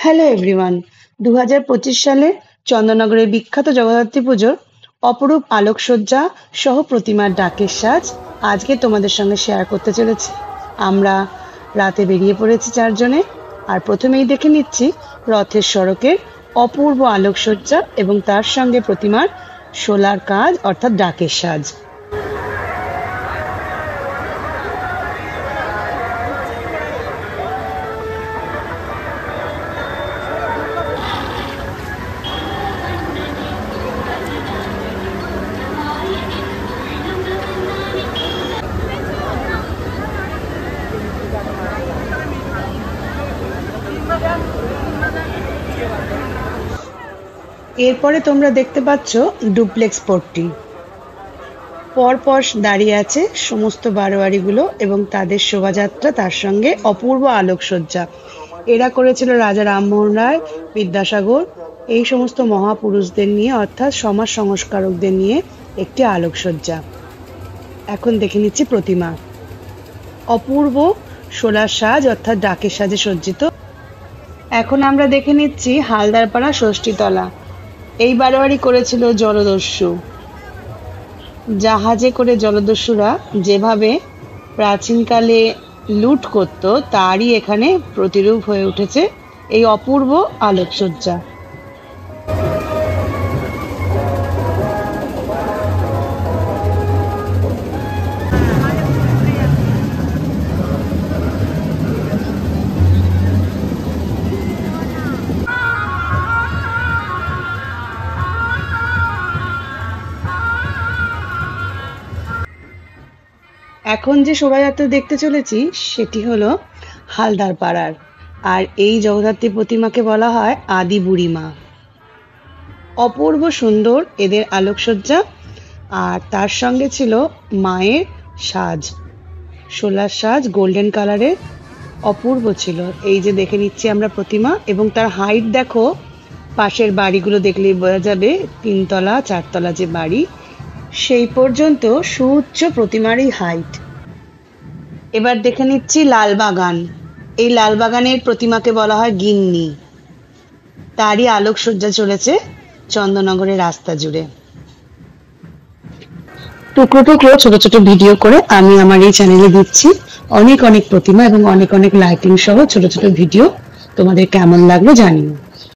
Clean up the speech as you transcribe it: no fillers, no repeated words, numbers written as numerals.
Hello everyone. 2025 সালে চন্দননগরের বিখ্যাত জগদ্ধাত্রী পুজোর অপরূপ আলোকসজ্জা সহ প্রতিমার ডাকের সাজ আজকে তোমাদের সঙ্গে শেয়ার করতে চলেছি। আমরা রাতে বেরিয়ে পড়েছি চারজনে, আর প্রথমেই দেখে নিচ্ছি রথের সড়কের অপূর্ব আলোকসজ্জা এবং তার সঙ্গে প্রতিমার শোলার কাজ অর্থাৎ ডাকের সাজ। এরপরে তোমরা দেখতে পাচ্ছ ডুপ্লেক্স পোর্টটি। পরপর দাঁড়িয়ে আছে সমস্ত বারোয়ারিগুলো এবং তাদের শোভাযাত্রা, তার সঙ্গে অপূর্ব আলোকসজ্জা। এরা করেছিল রাজা রামমোহন রায়, বিদ্যাসাগর, এই সমস্ত মহাপুরুষদের নিয়ে, অর্থাৎ সমাজ সংস্কারকদের নিয়ে একটি আলোকসজ্জা। এখন দেখে নিচ্ছি প্রতিমা। অপূর্ব শোলার সাজ অর্থাৎ ডাকের সাজে সজ্জিত। এখন আমরা দেখে নিচ্ছি হালদারপাড়া ষষ্ঠীতলা। এই বারোয়ারি করেছিল জলদস্যু। জাহাজে করে জলদস্যুরা যেভাবে প্রাচীনকালে লুট করত, তারই এখানে প্রতিরূপ হয়ে উঠেছে এই অপূর্ব আলোকসজ্জা। এখন যে শোভাযাত্রা দেখতে চলেছি সেটি হলো হালদার পাড়ার, আর এই জগদ্ধাত্রী প্রতিমাকে বলা হয় আদি বুড়িমা। অপূর্ব সুন্দর এদের আলোকসজ্জা, আর তার সঙ্গে ছিল মায়ের সাজ, শোলার সাজ গোল্ডেন কালারের, অপূর্ব ছিল। এই যে দেখে নিচ্ছি আমরা প্রতিমা, এবং তার হাইট দেখো, পাশের বাড়িগুলো দেখলেই বোঝা যাবে 3 তলা 4 তলা যে বাড়ি, সেই পর্যন্ত সুউচ্চ প্রতিমারই হাইট। এবার দেখে নিচ্ছি লালবাগান। এই লালবাগানের প্রতিমাকে বলা হয় গিন্নি। তারই আলোকসজ্জা চলেছে চন্দননগরের রাস্তা জুড়ে। টুকরো টুকরো ছোট ছোট ভিডিও করে আমি আমার এই চ্যানেলে দিচ্ছি অনেক অনেক প্রতিমা এবং অনেক অনেক লাইটিং সহ ছোট ছোট ভিডিও। তোমাদের কেমন লাগলো জানিও।